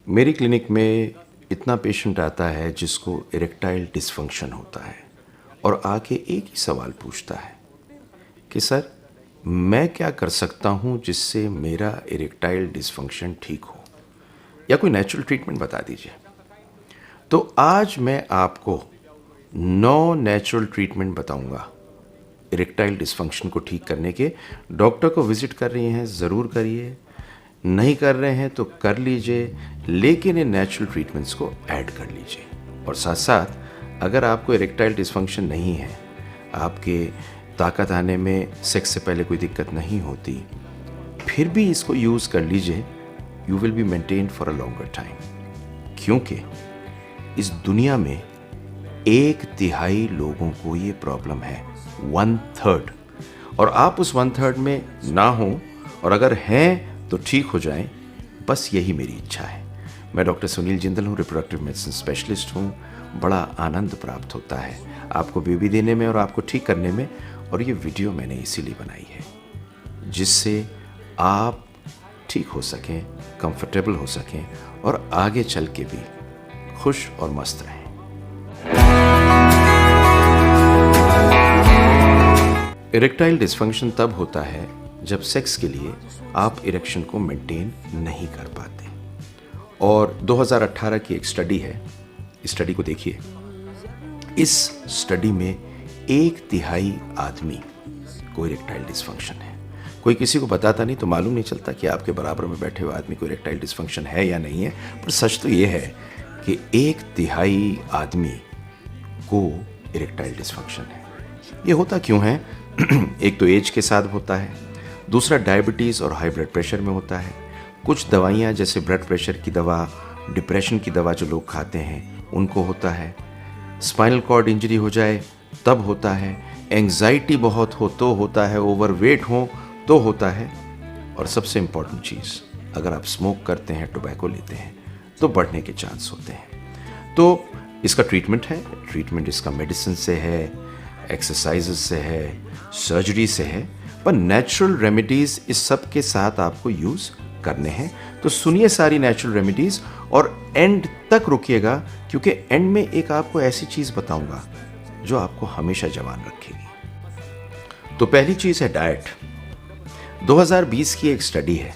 मेरी क्लिनिक में इतना पेशेंट आता है जिसको इरेक्टाइल डिसफंक्शन होता है और आके एक ही सवाल पूछता है कि सर मैं क्या कर सकता हूँ जिससे मेरा इरेक्टाइल डिसफंक्शन ठीक हो, या कोई नेचुरल ट्रीटमेंट बता दीजिए। तो आज मैं आपको 9 नेचुरल ट्रीटमेंट बताऊंगा इरेक्टाइल डिसफंक्शन को ठीक करने के। डॉक्टर को विजिट कर रही हैं ज़रूर करिए, नहीं कर रहे हैं तो कर लीजिए, लेकिन इन नेचुरल ट्रीटमेंट्स को ऐड कर लीजिए। और साथ साथ अगर आपको इरेक्टाइल डिसफंक्शन नहीं है, आपके ताकत आने में सेक्स से पहले कोई दिक्कत नहीं होती, फिर भी इसको यूज़ कर लीजिए। You will be maintain for a longer time, क्योंकि इस दुनिया में 1/3 लोगों को ये प्रॉब्लम है, 1/3। और आप उस 1/3 में ना हो, और अगर हैं तो ठीक हो जाएं, बस यही मेरी इच्छा है। मैं डॉक्टर सुनील जिंदल हूँ, रिप्रोडक्टिव मेडिसिन स्पेशलिस्ट हूँ। बड़ा आनंद प्राप्त होता है आपको बेबी देने में और आपको ठीक करने में, और ये वीडियो मैंने इसीलिए बनाई है जिससे आप ठीक हो सकें, कंफर्टेबल हो सकें और आगे चल के भी खुश और मस्त रहें। इरेक्टाइल डिसफंक्शन तब होता है जब सेक्स के लिए आप इरेक्शन को मेंटेन नहीं कर पाते। और 2018 की एक स्टडी है, इस स्टडी को देखिए। इस स्टडी में 1/3 आदमी को इरेक्टाइल डिसफंक्शन है। कोई किसी को बताता नहीं तो मालूम नहीं चलता कि आपके बराबर में बैठे हुए आदमी को इरेक्टाइल डिसफंक्शन है या नहीं है, पर सच तो ये है कि 1/3 आदमी को इरेक्टाइल डिसफंक्शन है। ये होता क्यों है? एक तो एज के साथ होता है, दूसरा डायबिटीज़ और हाई ब्लड प्रेशर में होता है, कुछ दवाइयाँ जैसे ब्लड प्रेशर की दवा, डिप्रेशन की दवा जो लोग खाते हैं उनको होता है, स्पाइनल कॉर्ड इंजरी हो जाए तब होता है, एंग्जाइटी बहुत हो तो होता है, ओवरवेट हो तो होता है, और सबसे इम्पॉर्टेंट चीज़, अगर आप स्मोक करते हैं, टोबैको लेते हैं तो बढ़ने के चांस होते हैं। तो इसका ट्रीटमेंट है, ट्रीटमेंट इसका मेडिसिन से है, एक्सरसाइजेस से है, सर्जरी से है, पर नेचुरल रेमेडीज़ इस सब के साथ आपको यूज़ करने हैं। तो सुनिए सारी नेचुरल रेमेडीज़ और एंड तक रुकिएगा, क्योंकि एंड में एक आपको ऐसी चीज़ बताऊंगा जो आपको हमेशा जवान रखेगी। तो पहली चीज़ है डाइट। 2020 की एक स्टडी है,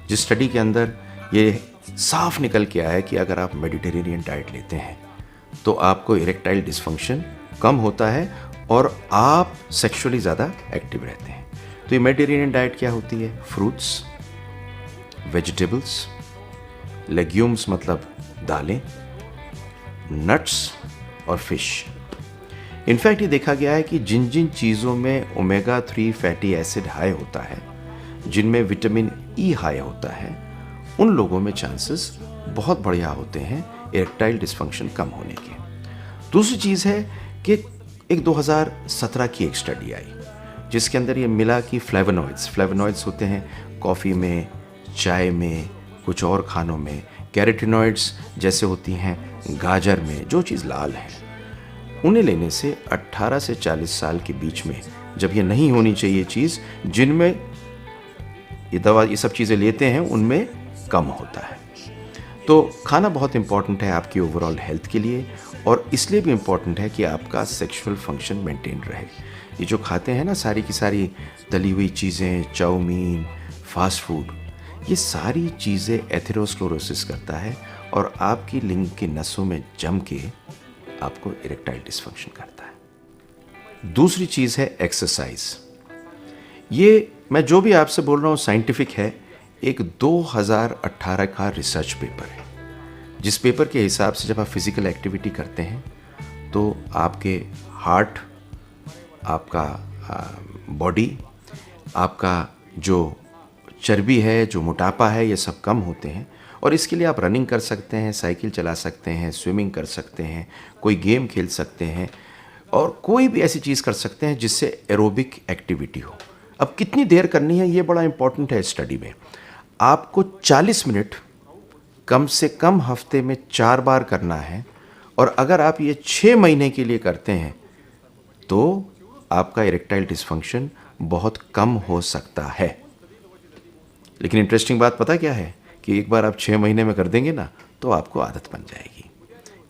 जिस स्टडी के अंदर ये साफ निकल के आया है कि अगर आप मेडिटेरेनियन डाइट लेते हैं तो आपको इरेक्टाइल डिसफंक्शन कम होता है और आप सेक्सुअली ज़्यादा एक्टिव रहते हैं। तो ये मेडिटेरेनियन डाइट क्या होती है? फ्रूट्स, वेजिटेबल्स, लेग्यूम्स मतलब दालें, नट्स और फिश। इनफैक्ट ये देखा गया है कि जिन जिन चीज़ों में ओमेगा 3 फैटी एसिड हाई होता है, जिनमें विटामिन ई हाई होता है, उन लोगों में चांसेस बहुत बढ़िया होते हैं इरेक्टाइल डिसफंक्शन कम होने के। दूसरी चीज़ है कि एक 2017 की एक स्टडी आई जिसके अंदर ये मिला कि फ्लेवोनॉइड्स होते हैं कॉफ़ी में, चाय में, कुछ और खानों में, कैरोटीनॉइड्स जैसे होती हैं गाजर में, जो चीज़ लाल है, उन्हें लेने से 18 से 40 साल के बीच में, जब ये नहीं होनी चाहिए चीज़, जिनमें ये दवा ये सब चीज़ें लेते हैं उनमें कम होता है। तो खाना बहुत इंपॉर्टेंट है आपकी ओवरऑल हेल्थ के लिए, और इसलिए भी इम्पॉर्टेंट है कि आपका सेक्सुअल फंक्शन मेंटेन रहे। ये जो खाते हैं ना सारी की सारी तली हुई चीज़ें, चाउमीन, फास्ट फूड, ये सारी चीज़ें एथेरोस्क्लेरोसिस करता है और आपकी लिंग की नसों में जम के आपको इरेक्टाइल डिसफंक्शन करता है। दूसरी चीज़ है एक्सरसाइज। ये मैं जो भी आपसे बोल रहा हूँ साइंटिफिक है। एक 2018 का रिसर्च पेपर है, जिस पेपर के हिसाब से जब आप फिजिकल एक्टिविटी करते हैं तो आपके हार्ट, आपका बॉडी, आपका जो चर्बी है, जो मोटापा है, ये सब कम होते हैं। और इसके लिए आप रनिंग कर सकते हैं, साइकिल चला सकते हैं, स्विमिंग कर सकते हैं, कोई गेम खेल सकते हैं, और कोई भी ऐसी चीज़ कर सकते हैं जिससे एरोबिक एक्टिविटी हो। अब कितनी देर करनी है ये बड़ा इंपॉर्टेंट है। स्टडी में आपको 40 मिनट कम से कम हफ्ते में 4 बार करना है, और अगर आप ये 6 महीने के लिए करते हैं तो आपका इरेक्टाइल डिसफंक्शन बहुत कम हो सकता है। लेकिन इंटरेस्टिंग बात पता क्या है कि एक बार आप 6 महीने में कर देंगे ना तो आपको आदत बन जाएगी।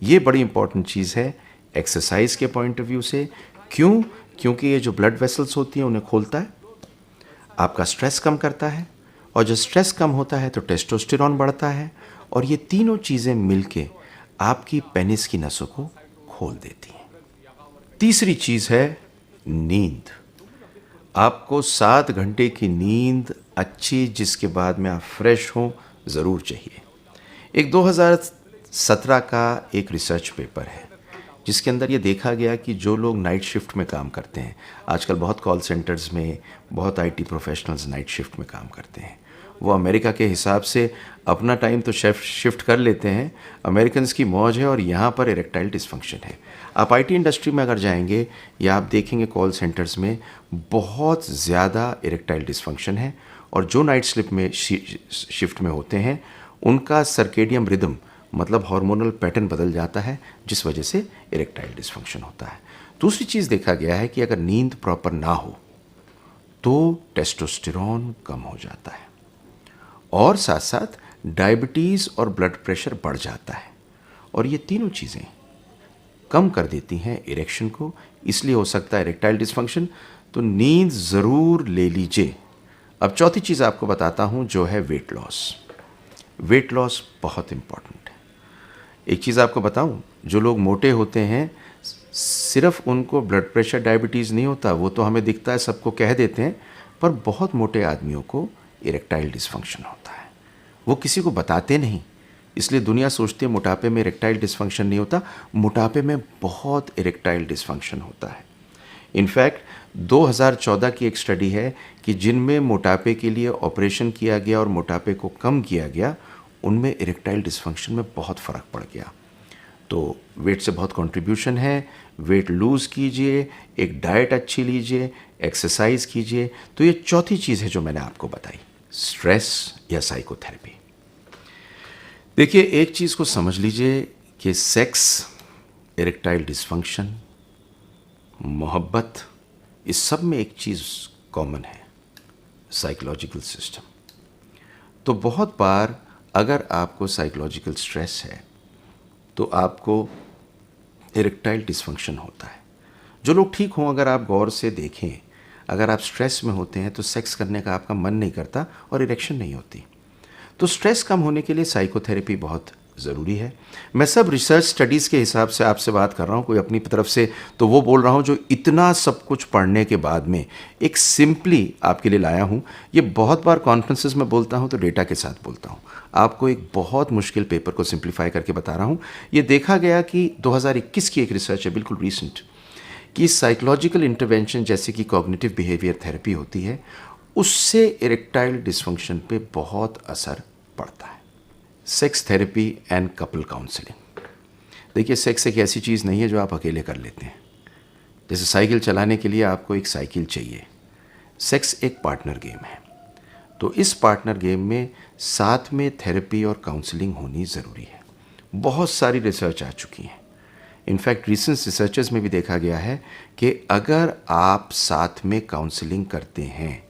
ये बड़ी इंपॉर्टेंट चीज़ है एक्सरसाइज के पॉइंट ऑफ व्यू से। क्यों? क्योंकि ये जो ब्लड वेसल्स होती हैं उन्हें खोलता है, आपका स्ट्रेस कम करता है, और जब स्ट्रेस कम होता है तो टेस्टोस्टेरॉन बढ़ता है, और ये तीनों चीज़ें मिलके आपकी पेनिस की नसों को खोल देती हैं। तीसरी चीज़ है नींद। आपको 7 घंटे की नींद अच्छी, जिसके बाद में आप फ्रेश हों, ज़रूर चाहिए। एक 2017 का एक रिसर्च पेपर है जिसके अंदर ये देखा गया कि जो लोग नाइट शिफ्ट में काम करते हैं, आजकल बहुत कॉल सेंटर्स में बहुत आईटी प्रोफेशनल्स नाइट शिफ्ट में काम करते हैं, वो अमेरिका के हिसाब से अपना टाइम तो शिफ्ट कर लेते हैं। अमेरिकन्स की मौज है और यहाँ पर इरेक्टाइल डिसफंक्शन है। आप आईटी इंडस्ट्री में अगर जाएंगे या आप देखेंगे कॉल सेंटर्स में बहुत ज़्यादा इरेक्टाइल डिसफंक्शन है, और जो नाइट शिफ्ट में होते हैं उनका सर्केडियम रिदम मतलब हार्मोनल पैटर्न बदल जाता है, जिस वजह से इरेक्टाइल डिसफंक्शन होता है। दूसरी चीज़ देखा गया है कि अगर नींद प्रॉपर ना हो तो टेस्टोस्टेरॉन कम हो जाता है, और साथ साथ डायबिटीज़ और ब्लड प्रेशर बढ़ जाता है, और ये तीनों चीज़ें कम कर देती हैं इरेक्शन को, इसलिए हो सकता है इरेक्टाइल डिसफंक्शन। तो नींद ज़रूर ले लीजिए। अब चौथी चीज़ आपको बताता हूँ जो है वेट लॉस। वेट लॉस बहुत इम्पॉर्टेंट है। एक चीज़ आपको बताऊं, जो लोग मोटे होते हैं सिर्फ उनको ब्लड प्रेशर डायबिटीज़ नहीं होता, वो तो हमें दिखता है, सबको कह देते हैं, पर बहुत मोटे आदमियों को इरेक्टाइल डिसफंक्शन होता है, वो किसी को बताते नहीं। इसलिए दुनिया सोचती है मोटापे में इरेक्टाइल डिसफंक्शन नहीं होता, मोटापे में बहुत इरेक्टाइल डिसफंक्शन होता है। इनफैक्ट 2014 की एक स्टडी है कि जिनमें मोटापे के लिए ऑपरेशन किया गया और मोटापे को कम किया गया, उनमें इरेक्टाइल डिसफंक्शन में बहुत फ़र्क पड़ गया। तो वेट से बहुत कंट्रीब्यूशन है। वेट लूज़ कीजिए, एक डाइट अच्छी लीजिए, एक्सरसाइज कीजिए। तो ये चौथी चीज़ है जो मैंने आपको बताई, स्ट्रेस या साइकोथेरेपी। देखिए, एक चीज़ को समझ लीजिए कि सेक्स, इरेक्टाइल डिसफंक्शन, मोहब्बत, इस सब में एक चीज़ कॉमन है, साइकोलॉजिकल सिस्टम। तो बहुत बार अगर आपको साइकोलॉजिकल स्ट्रेस है तो आपको इरेक्टाइल डिसफंक्शन होता है। जो लोग ठीक हों, अगर आप गौर से देखें, अगर आप स्ट्रेस में होते हैं तो सेक्स करने का आपका मन नहीं करता और इरेक्शन नहीं होती। तो स्ट्रेस कम होने के लिए साइकोथेरेपी बहुत ज़रूरी है। मैं सब रिसर्च स्टडीज़ के हिसाब से आपसे बात कर रहा हूँ, कोई अपनी तरफ से तो वो बोल रहा हूँ जो इतना सब कुछ पढ़ने के बाद में एक सिंपली आपके लिए लाया हूँ। ये बहुत बार कॉन्फ्रेंसेस में बोलता हूँ तो डेटा के साथ बोलता हूँ। आपको एक बहुत मुश्किल पेपर को सिंप्लीफाई करके बता रहा हूँ। ये देखा गया कि 2021 की एक रिसर्च है, बिल्कुल रिसेंट, कि साइकोलॉजिकल इंटरवेंशन जैसे कि कॉग्निटिव बिहेवियर थेरेपी होती है, उससे इरेक्टाइल डिसफंक्शन पे बहुत असर पड़ता है। Sex therapy and couple counselling. देखिए, सेक्स एक ऐसी चीज़ नहीं है जो आप अकेले कर लेते हैं। जैसे साइकिल चलाने के लिए आपको एक साइकिल चाहिए, सेक्स एक पार्टनर गेम है। तो इस पार्टनर गेम में साथ में थेरेपी और काउंसलिंग होनी ज़रूरी है। बहुत सारी रिसर्च आ चुकी हैं। इनफैक्ट रिसेंट रिसर्चेस में भी देखा गया है कि अगर आप साथ में काउंसलिंग करते हैं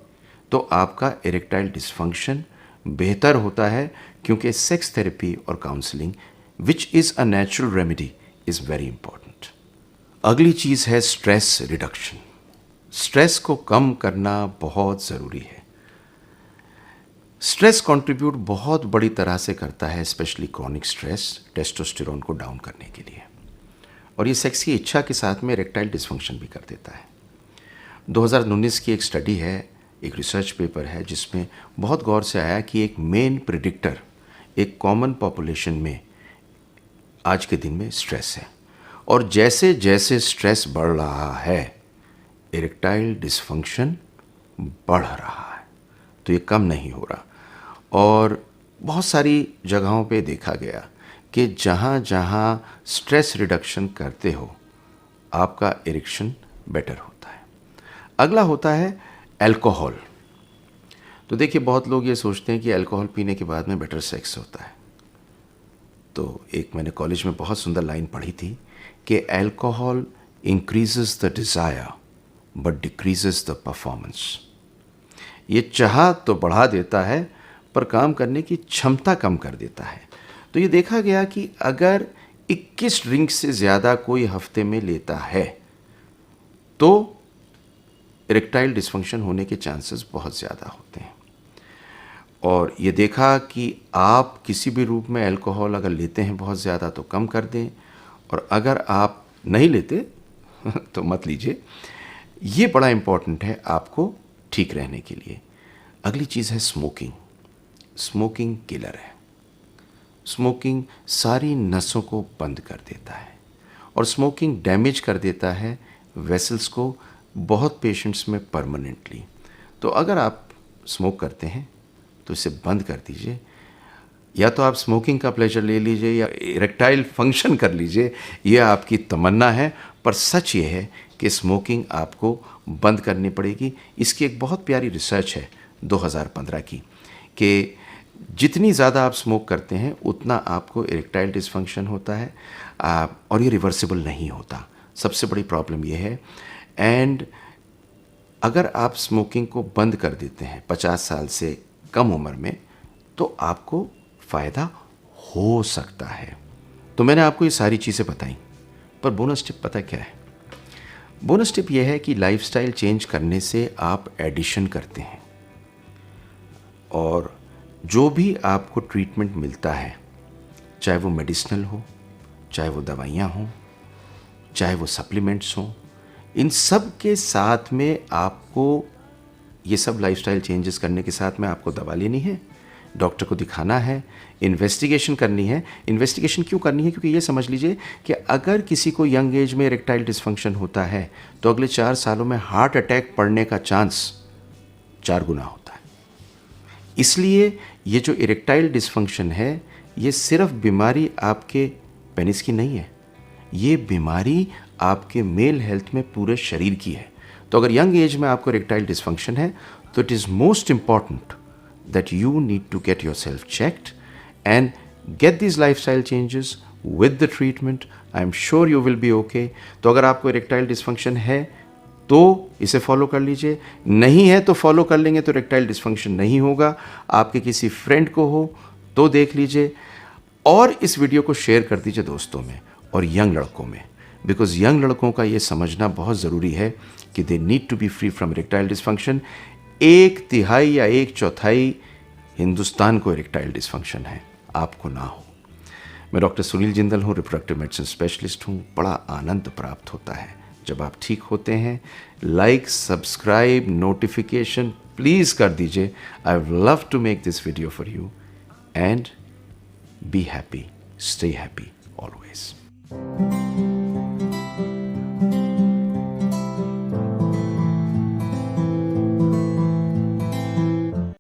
तो आपका इरेक्टाइल डिसफंक्शन बेहतर होता है, क्योंकि सेक्स थेरेपी और counselling which is a natural remedy is very important. अगली चीज़ है स्ट्रेस रिडक्शन। स्ट्रेस को कम करना बहुत ज़रूरी है। स्ट्रेस कंट्रीब्यूट बहुत बड़ी तरह से करता है, स्पेशली क्रॉनिक स्ट्रेस, टेस्टोस्टेरोन को डाउन करने के लिए, और ये सेक्स की इच्छा के साथ में इरेक्टाइल डिसफंक्शन भी कर देता है। 2019 की एक स्टडी है, एक रिसर्च पेपर है, जिसमें बहुत गौर से आया कि एक मेन प्रिडिक्टर एक कॉमन पॉपुलेशन में आज के दिन में स्ट्रेस है, और जैसे जैसे स्ट्रेस बढ़ रहा है इरेक्टाइल डिसफंक्शन बढ़ रहा है, तो ये कम नहीं हो रहा। और बहुत सारी जगहों पे देखा गया कि जहाँ जहाँ स्ट्रेस रिडक्शन करते हो आपका इरेक्शन बेटर होता है। अगला होता है अल्कोहल। तो देखिए, बहुत लोग ये सोचते हैं कि अल्कोहल पीने के बाद में बेटर सेक्स होता है। तो एक मैंने कॉलेज में बहुत सुंदर लाइन पढ़ी थी कि alcohol increases the desire but decreases the performance. ये चाह तो बढ़ा देता है पर काम करने की क्षमता कम कर देता है। तो ये देखा गया कि अगर 21 ड्रिंक से ज़्यादा कोई हफ्ते में लेता है तो इरेक्टाइल डिस्फंक्शन होने के चांसेस बहुत ज़्यादा होते हैं। और ये देखा कि आप किसी भी रूप में अल्कोहल अगर लेते हैं बहुत ज़्यादा तो कम कर दें, और अगर आप नहीं लेते तो मत लीजिए। ये बड़ा इम्पॉर्टेंट है आपको ठीक रहने के लिए। अगली चीज़ है स्मोकिंग। स्मोकिंग किलर है। स्मोकिंग सारी नसों को बंद कर देता है और स्मोकिंग डैमेज कर देता है वेसल्स को बहुत पेशेंट्स में परमानेंटली। तो अगर आप स्मोक करते हैं तो इसे बंद कर दीजिए। या तो आप स्मोकिंग का प्लेजर ले लीजिए या इरेक्टाइल फंक्शन कर लीजिए, यह आपकी तमन्ना है, पर सच ये है कि स्मोकिंग आपको बंद करनी पड़ेगी। इसकी एक बहुत प्यारी रिसर्च है 2015 की कि जितनी ज़्यादा आप स्मोक करते हैं उतना आपको इरेक्टाइल डिस्फंक्शन होता है, और ये रिवर्सिबल नहीं होता। सबसे बड़ी प्रॉब्लम ये है। एंड अगर आप स्मोकिंग को बंद कर देते हैं 50 साल से कम उम्र में तो आपको फ़ायदा हो सकता है। तो मैंने आपको ये सारी चीज़ें बताई, पर बोनस टिप पता क्या है? बोनस टिप यह है कि लाइफस्टाइल चेंज करने से आप एडिशन करते हैं, और जो भी आपको ट्रीटमेंट मिलता है, चाहे वो मेडिसिनल हो, चाहे वो दवाइयाँ हों, चाहे वो सप्लीमेंट्स हों, इन सब के साथ में आपको ये सब लाइफस्टाइल चेंजेस करने के साथ में आपको दवा लेनी है, डॉक्टर को दिखाना है, इन्वेस्टिगेशन करनी है। इन्वेस्टिगेशन क्यों करनी है? क्योंकि ये समझ लीजिए कि अगर किसी को यंग एज में इरेक्टाइल डिस्फंक्शन होता है तो अगले 4 सालों में हार्ट अटैक पड़ने का चांस 4 गुना होता है। इसलिए ये जो इरेक्टाइल डिस्फंक्शन है, ये सिर्फ बीमारी आपके पेनिस की नहीं है, ये बीमारी आपके मेल हेल्थ में पूरे शरीर की है। तो अगर यंग एज में आपको इरेक्टाइल डिस्फंक्शन है तो it is most important that you need to get yourself checked and get these lifestyle changes with the treatment. I'm sure you will be okay. तो अगर आपको इरेक्टाइल डिस्फंक्शन है तो इसे फॉलो कर लीजिए, नहीं है तो फॉलो कर लेंगे तो इरेक्टाइल डिस्फंक्शन नहीं होगा। आपके किसी फ्रेंड को हो तो देख लीजिए, और इस वीडियो को शेयर कर दीजिए दोस्तों में और यंग लड़कों में, बिकॉज यंग लड़कों का ये समझना बहुत ज़रूरी है कि they need to be free from erectile dysfunction. 1/3 या 1/4 हिंदुस्तान को इरेक्टाइल डिस्फंक्शन है, आपको ना हो। मैं डॉक्टर सुनील जिंदल हूँ, रिप्रोडक्टिव मेडिसिन स्पेशलिस्ट हूँ। बड़ा आनंद प्राप्त होता है जब आप ठीक होते हैं। लाइक, सब्सक्राइब, नोटिफिकेशन प्लीज़ कर दीजिए। I would love to make this video for you and be happy, stay happy always.